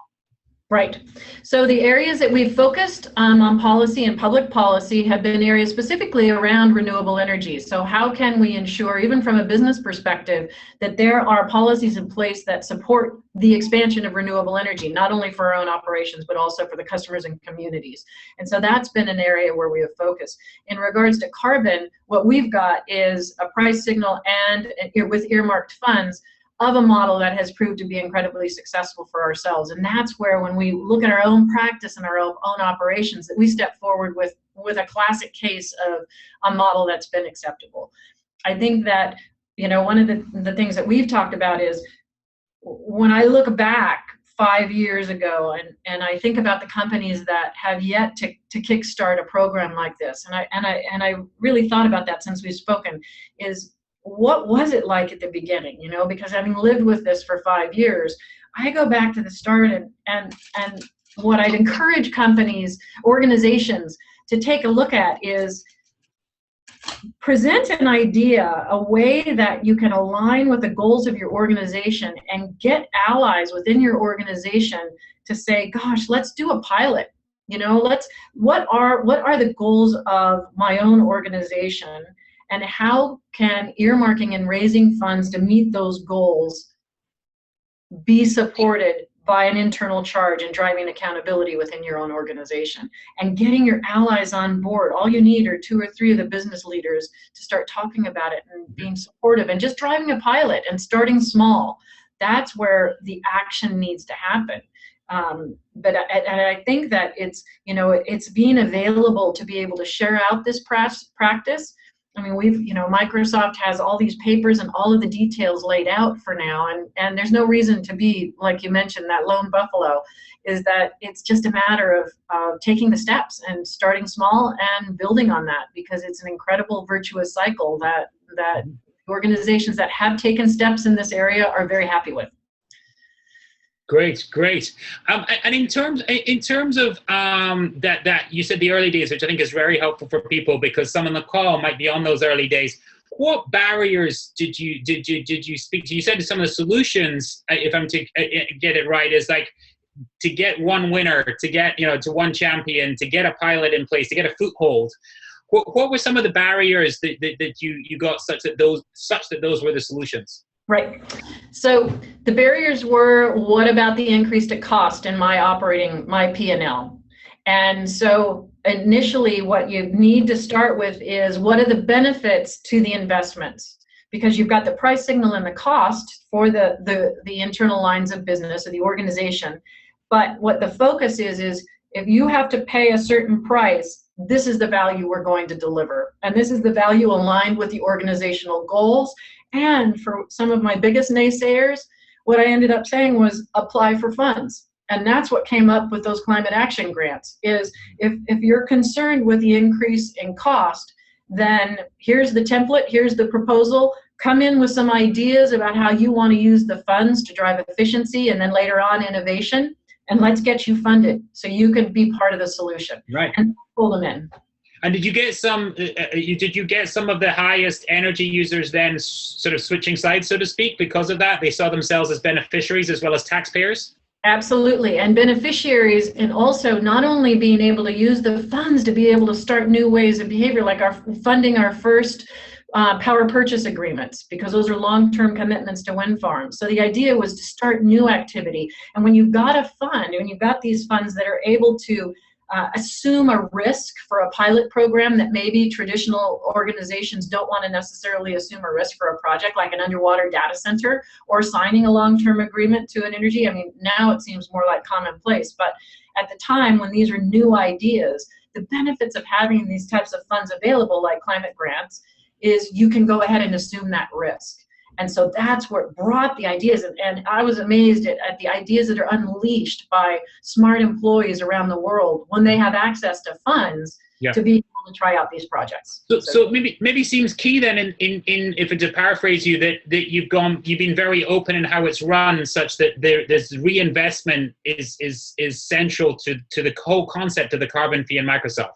Right. So the areas that we've focused on policy and public policy have been areas specifically around renewable energy. So how can we ensure, even from a business perspective, that there are policies in place that support the expansion of renewable energy, not only for our own operations, but also for the customers and communities. And so that's been an area where we have focused. In regards to carbon, what we've got is a price signal and with earmarked funds of a model that has proved to be incredibly successful for ourselves. And that's where, when we look at our own practice and our own operations, that we step forward with a classic case of a model that's been acceptable. I think that, one of the things that we've talked about is, when I look back 5 years ago and I think about the companies that have yet to kickstart a program like this, and I really thought about that since we've spoken, is what was it like at the beginning? Because having lived with this for 5 years, I go back to the start and what I'd encourage companies, organizations to take a look at is present an idea, a way that you can align with the goals of your organization and get allies within your organization to say, gosh, let's do a pilot. What are the goals of my own organization? And how can earmarking and raising funds to meet those goals be supported by an internal charge and driving accountability within your own organization and getting your allies on board. All you need are 2 or 3 of the business leaders to start talking about it and being supportive and just driving a pilot and starting small. That's where the action needs to happen. But I think that it's, it's being available to be able to share out this practice. I mean, Microsoft has all these papers and all of the details laid out for now, and there's no reason to be, like you mentioned, that lone buffalo. Is that it's just a matter of taking the steps and starting small and building on that, because it's an incredible virtuous cycle that organizations that have taken steps in this area are very happy with. Great. And in terms of that you said the early days, which I think is very helpful for people, because some on the call might be on those early days. What barriers did you speak to? You said some of the solutions, if I'm to get it right, is like to get one winner, to get to one champion, to get a pilot in place, to get a foothold. What were some of the barriers that you got such that those were the solutions? Right. So the barriers were, what about the increased cost in my P&L? And so initially what you need to start with is, what are the benefits to the investments? Because you've got the price signal and the cost for the internal lines of business or the organization. But what the focus is if you have to pay a certain price, this is the value we're going to deliver. And this is the value aligned with the organizational goals. And for some of my biggest naysayers, what I ended up saying was apply for funds. And that's what came up with those climate action grants, is if you're concerned with the increase in cost, then here's the template, here's the proposal, come in with some ideas about how you want to use the funds to drive efficiency and then later on innovation, and let's get you funded so you can be part of the solution. Right. And pull them in. And did you get some? Did you get some of the highest energy users then sort of switching sides, so to speak, because of that? They saw themselves as beneficiaries as well as taxpayers? Absolutely, and beneficiaries, and also not only being able to use the funds to be able to start new ways of behavior, like funding our first power purchase agreements, because those are long-term commitments to wind farms. So the idea was to start new activity. And when you've got a fund, when you've got these funds that are able to assume a risk for a pilot program that maybe traditional organizations don't want to necessarily assume a risk for a project like an underwater data center or signing a long-term agreement to an energy. I mean, now it seems more like commonplace, but at the time when these are new ideas, the benefits of having these types of funds available, like climate grants, is you can go ahead and assume that risk. And so that's what brought the ideas. And I was amazed at the ideas that are unleashed by smart employees around the world when they have access to funds to be able to try out these projects. So maybe seems key then in if to paraphrase you, that you've been very open in how it's run, such that there's reinvestment is central to the whole concept of the carbon fee in Microsoft.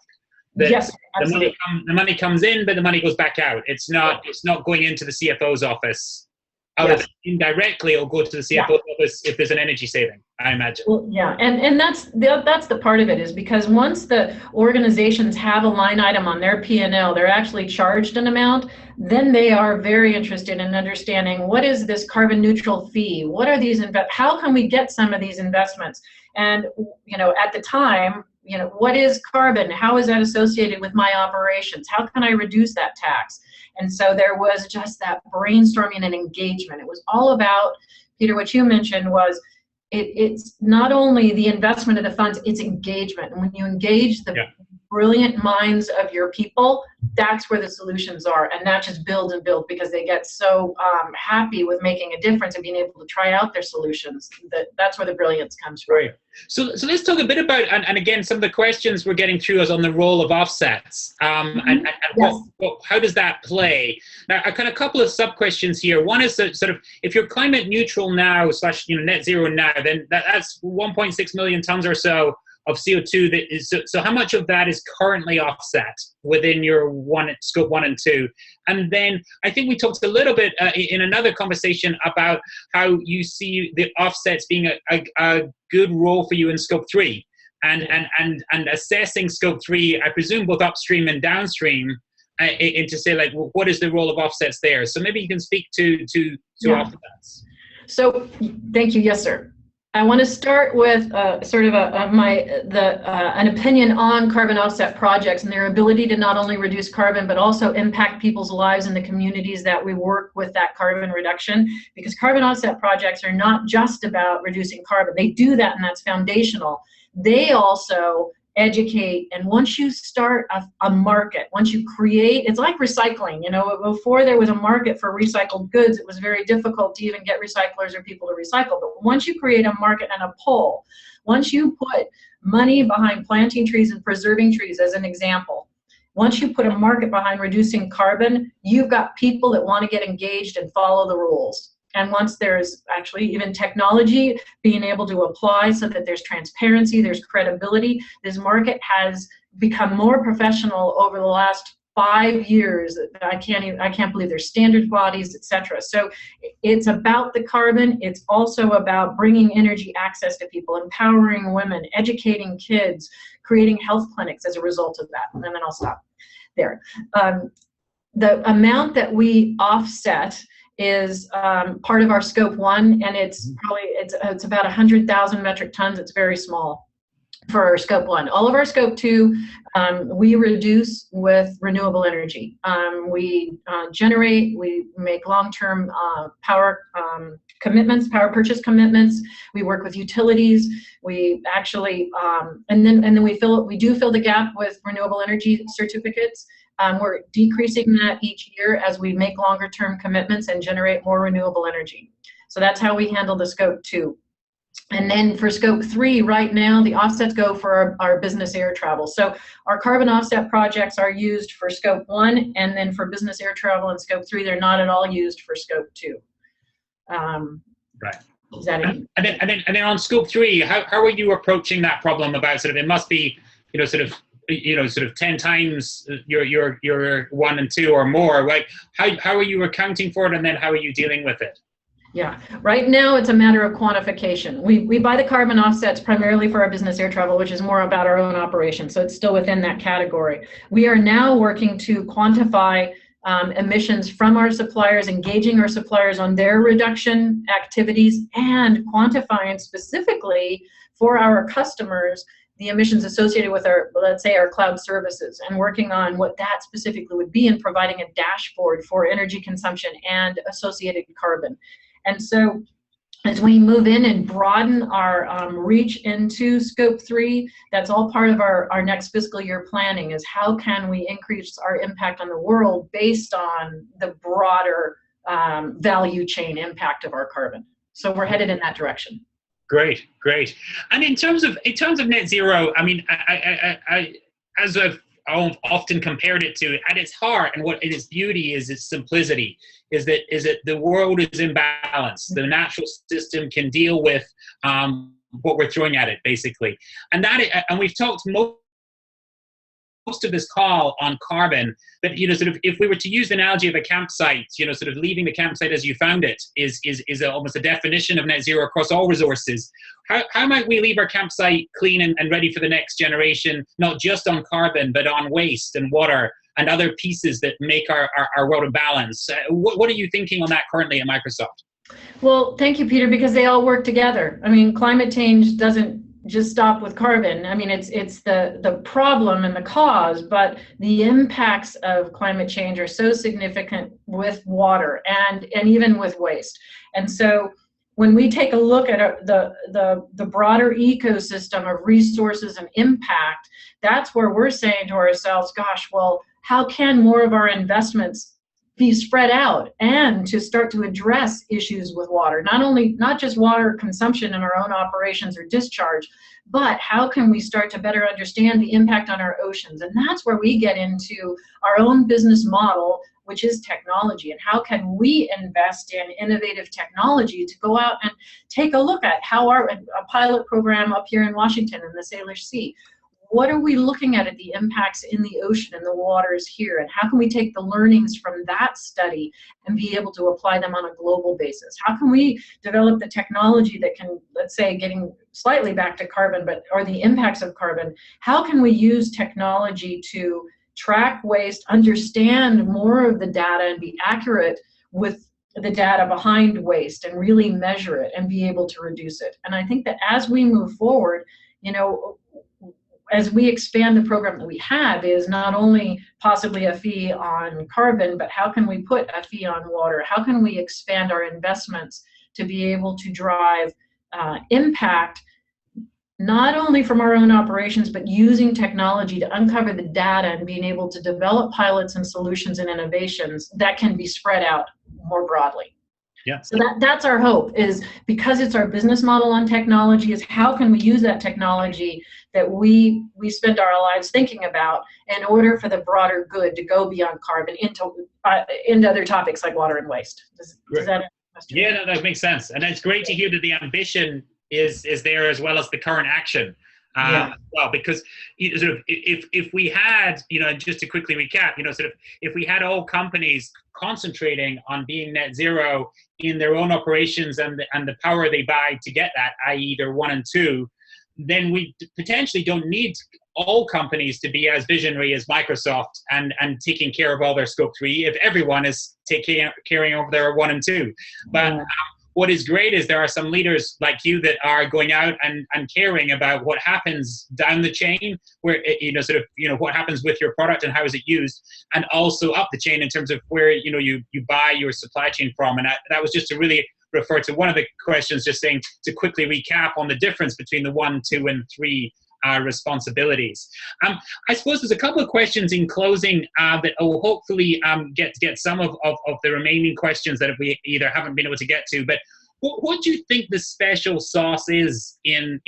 Yes, absolutely. The money comes in, but the money goes back out. It's not going into the CFO's office. Other than indirectly, it'll go to the CFO's office if there's an energy saving, I imagine. Well, yeah, and that's the part of it, is because once the organizations have a line item on their P&L, they're actually charged an amount, then they are very interested in understanding, what is this carbon neutral fee? What are these how can we get some of these investments? And at the time, what is carbon? How is that associated with my operations? How can I reduce that tax? And so there was just that brainstorming and engagement. It was all about, Peter, what you mentioned was, it's not only the investment of the funds, it's engagement. And when you engage the brilliant minds of your people, that's where the solutions are. And that just builds and builds, because they get so happy with making a difference and being able to try out their solutions. That's where the brilliance comes from. Right. So let's talk a bit about, and again, some of the questions we're getting through is on the role of offsets, and how does that play? Now, a couple of sub questions here. One is sort of, if you're climate neutral now / net zero now, then that's 1.6 million tons or so of CO2 that is, so how much of that is currently offset within your scope 1 and 2? And then I think we talked a little bit in another conversation about how you see the offsets being a good role for you in scope 3, and assessing scope 3, I presume both upstream and downstream, and to say, like, what is the role of offsets there? So maybe you can speak to offsets. So thank you. Yes, sir. I want to start with sort of an opinion on carbon offset projects and their ability to not only reduce carbon, but also impact people's lives in the communities that we work with that carbon reduction. Because carbon offset projects are not just about reducing carbon. They do that, and that's foundational. They also educate, and once you start a market, once you create, it's like recycling. You know, before there was a market for recycled goods, it was very difficult to even get recyclers or people to recycle. But once you create a market and a pull, once you put money behind planting trees and preserving trees, as an example, once you put a market behind reducing carbon, you've got people that want to get engaged and follow the rules. And once there's actually even technology being able to apply so that there's transparency, there's credibility, this market has become more professional over the last 5 years. I can't believe there's standards bodies, etc. So it's about the carbon. It's also about bringing energy access to people, empowering women, educating kids, creating health clinics as a result of that. And then I'll stop there. The amount that we offset is part of our scope 1, and it's about 100,000 metric tons. It's very small for our scope 1. All of our scope 2 we reduce with renewable energy. We generate, we make long-term power commitments, power purchase commitments. We work with utilities. We actually and then we do fill the gap with renewable energy certificates. We're decreasing that each year as we make longer term commitments and generate more renewable energy. So that's how we handle the scope 2. And then for scope 3, right now, the offsets go for our business air travel. So our carbon offset projects are used for scope 1, and then for business air travel in scope 3, they're not at all used for scope 2. Right. Is that it? And then on scope 3, how are you approaching that problem about sort of, it must be, sort of 10 times your 1 and 2 or more. Like, how are you accounting for it, and then how are you dealing with it? Yeah, right now it's a matter of quantification. We buy the carbon offsets primarily for our business air travel, which is more about our own operation, so it's still within that category. We are now working to quantify emissions from our suppliers, engaging our suppliers on their reduction activities, and quantifying specifically for our customers the emissions associated with our, let's say, our cloud services, and working on what that specifically would be and providing a dashboard for energy consumption and associated carbon. And so as we move in and broaden our reach into scope 3, that's all part of our next fiscal year planning, is how can we increase our impact on the world based on the broader value chain impact of our carbon. So we're headed in that direction. Great. And in terms of net zero, I mean, I as I've often compared it to, at its heart, and what its beauty is, its simplicity, is that the world is in balance. The natural system can deal with what we're throwing at it, basically. And we've talked most of this call on carbon, but sort of, if we were to use the analogy of a campsite, sort of leaving the campsite as you found it is almost a definition of net zero across all resources. How might we leave our campsite clean and ready for the next generation, not just on carbon, but on waste and water and other pieces that make our world a balance? What are you thinking on that currently at Microsoft? Well, thank you, Peter, because they all work together. I mean, climate change doesn't just stop with carbon. I mean, it's the problem and the cause, but the impacts of climate change are so significant with water and even with waste. And so when we take a look at the broader ecosystem of resources and impact, that's where we're saying to ourselves, gosh, well, how can more of our investments be spread out and to start to address issues with water, not just water consumption in our own operations or discharge, but how can we start to better understand the impact on our oceans? And that's where we get into our own business model, which is technology, and how can we invest in innovative technology to go out and take a look at how a pilot program up here in Washington in the Salish Sea. What are we looking at the impacts in the ocean and the waters here, and how can we take the learnings from that study and be able to apply them on a global basis? How can we develop the technology that can, let's say, getting slightly back to carbon, or the impacts of carbon, how can we use technology to track waste, understand more of the data, and be accurate with the data behind waste and really measure it and be able to reduce it. And I think that as we move forward, as we expand the program that we have, is not only possibly a fee on carbon, but how can we put a fee on water? How can we expand our investments to be able to drive impact, not only from our own operations, but using technology to uncover the data and being able to develop pilots and solutions and innovations that can be spread out more broadly. Yeah. So that's our hope, is because it's our business model on technology, is how can we use that technology that we spend our lives thinking about in order for the broader good to go beyond carbon into other topics like water and waste. Does that answer the question? Yeah, no, that makes sense. And it's great to hear that the ambition is there as well as the current action. Well, because sort of if we had, just to quickly recap, sort of if we had all companies concentrating on being net zero in their own operations and the power they buy to get that, i.e. they're 1 and 2, then we potentially don't need all companies to be as visionary as Microsoft and taking care of all their scope 3 if everyone is carrying over their 1 and 2. But what is great is there are some leaders like you that are going out and caring about what happens down the chain, where, what happens with your product and how is it used, and also up the chain in terms of where, you buy your supply chain from. And that was just to really refer to one of the questions, just saying to quickly recap on the difference between the 1, 2, and 3 responsibilities. I suppose there's a couple of questions in closing that will hopefully get some of the remaining questions that we either haven't been able to get to. But what do you think the special sauce is in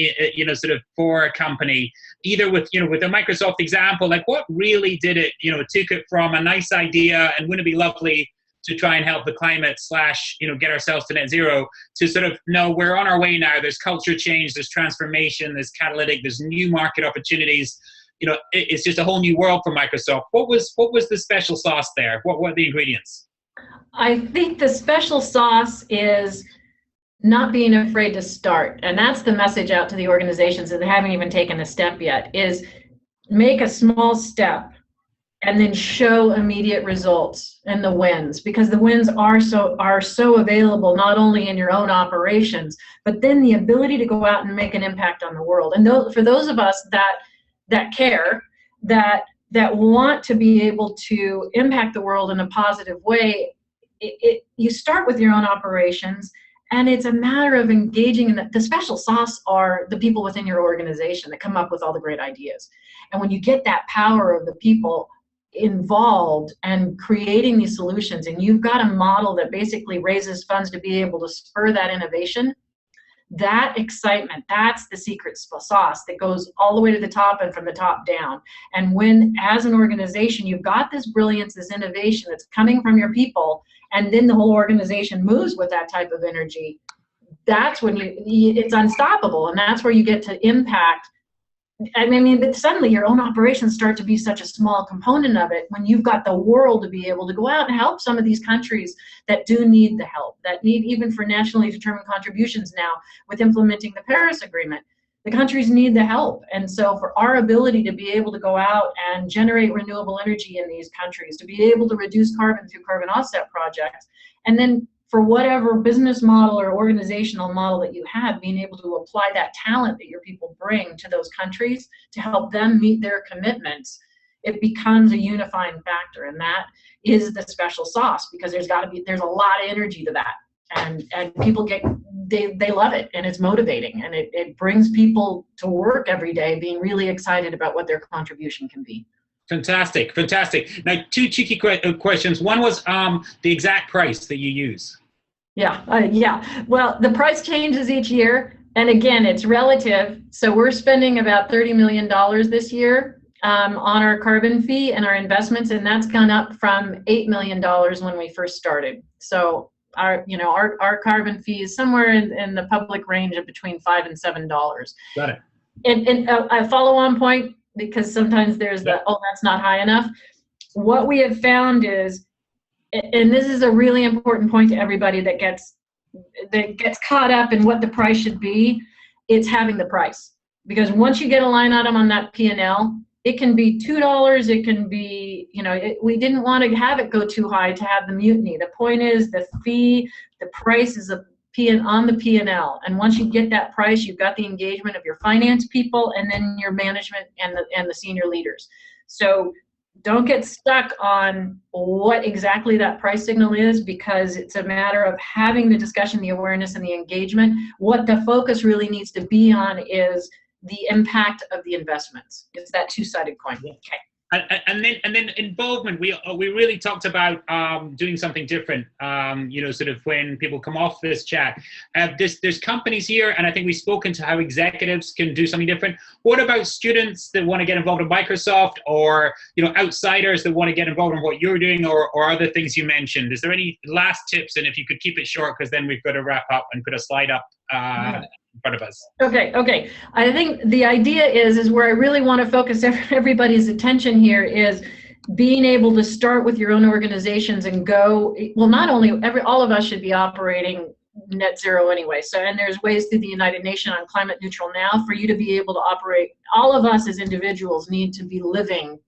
sort of for a company, either with with the Microsoft example, like what really did it, took it from a nice idea and wouldn't it be lovely to try and help the climate / get ourselves to net zero, to sort of, no, we're on our way now. There's culture change, there's transformation, there's catalytic, there's new market opportunities. It's just a whole new world for Microsoft. What was the special sauce there? What were the ingredients? I think the special sauce is not being afraid to start. And that's the message out to the organizations that haven't even taken a step yet, is make a small step and then show immediate results and the wins, because the wins are so available, not only in your own operations, but then the ability to go out and make an impact on the world. And for those of us that care, that want to be able to impact the world in a positive way, you start with your own operations, and it's a matter of engaging in the special sauce are the people within your organization that come up with all the great ideas. And when you get that power of the people involved and creating these solutions, and you've got a model that basically raises funds to be able to spur that innovation, that excitement, that's the secret sauce that goes all the way to the top and from the top down. And when, as an organization, you've got this brilliance, this innovation that's coming from your people, and then the whole organization moves with that type of energy, that's when it's unstoppable, and that's where you get to impact. I mean, but suddenly your own operations start to be such a small component of it when you've got the world to be able to go out and help some of these countries that do need the help, that need, even for nationally determined contributions now with implementing the Paris Agreement. The countries need the help. And so for our ability to be able to go out and generate renewable energy in these countries, to be able to reduce carbon through carbon offset projects, and then for whatever business model or organizational model that you have, being able to apply that talent that your people bring to those countries to help them meet their commitments, it becomes a unifying factor. And that is the special sauce, because there's a lot of energy to that. And people they love it, and it's motivating, and it brings people to work every day being really excited about what their contribution can be. Fantastic. Now, 2 cheeky questions. One was the exact price that you use. Yeah. Well, the price changes each year, and again, it's relative. So we're spending about $30 million this year on our carbon fee and our investments, and that's gone up from $8 million when we first started. So our carbon fee is somewhere in the public range of between $5 and $7. Got it. And a follow-on point, because sometimes there's that's not high enough. What we have found is, and this is a really important point to everybody that gets caught up in what the price should be, it's having the price. Because once you get a line item on that P&L, It can be $2, it can be, we didn't want to have it go too high to have the mutiny. The point is the fee, the price is on the P&L. And once you get that price, you've got the engagement of your finance people and then your management and the senior leaders. So don't get stuck on what exactly that price signal is, because it's a matter of having the discussion, the awareness, and the engagement. What the focus really needs to be on is the impact of the investments. It's that two-sided coin. Okay. And then involvement. We really talked about doing something different. Sort of when people come off this chat, there's companies here, and I think we've spoken to how executives can do something different. What about students that want to get involved in Microsoft, or outsiders that want to get involved in what you're doing, or other things you mentioned? Is there any last tips? And if you could keep it short, because then we've got to wrap up and put a slide up in front of us. Okay. I think the idea is where I really want to focus everybody's attention here is being able to start with your own organizations and go, well, not only all of us should be operating net zero anyway. So, and there's ways through the United Nations on climate neutral now for you to be able to operate. All of us as individuals need to be living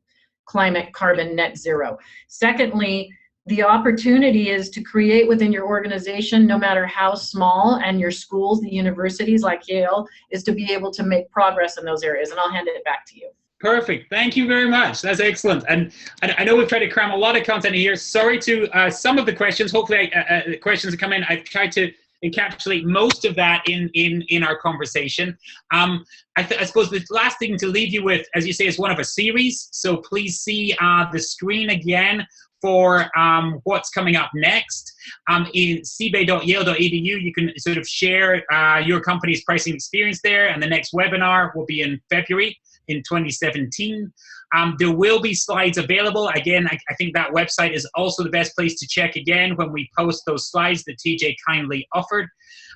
climate carbon net zero. Secondly, the opportunity is to create within your organization, no matter how small, and your schools, the universities like Yale, is to be able to make progress in those areas. And I'll hand it back to you. Perfect. Thank you very much. That's excellent. And I know we've tried to cram a lot of content in here. Sorry to some of the questions. Hopefully, the questions that come in, I've tried to encapsulate most of that in our conversation. I suppose the last thing to leave you with, as you say, is one of a series. So please see the screen again for what's coming up next. In cbay.yale.edu, you can sort of share your company's pricing experience there, and the next webinar will be in February in 2017. There will be slides available. Again, I think that website is also the best place to check again when we post those slides that TJ kindly offered.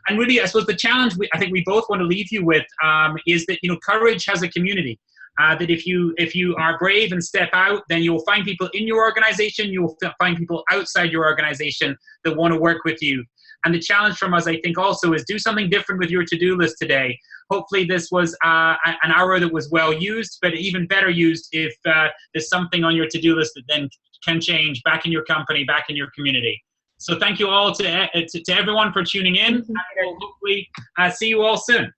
And really, I suppose the challenge I think we both want to leave you with is that, courage has a community. That if you are brave and step out, then you'll find people in your organization, you'll find people outside your organization that want to work with you. And the challenge from us, I think, also is do something different with your to-do list today. Hopefully this was an hour that was well used, but even better used if there's something on your to-do list that then can change back in your company, back in your community. So thank you all to everyone for tuning in, and we'll hopefully see you all soon.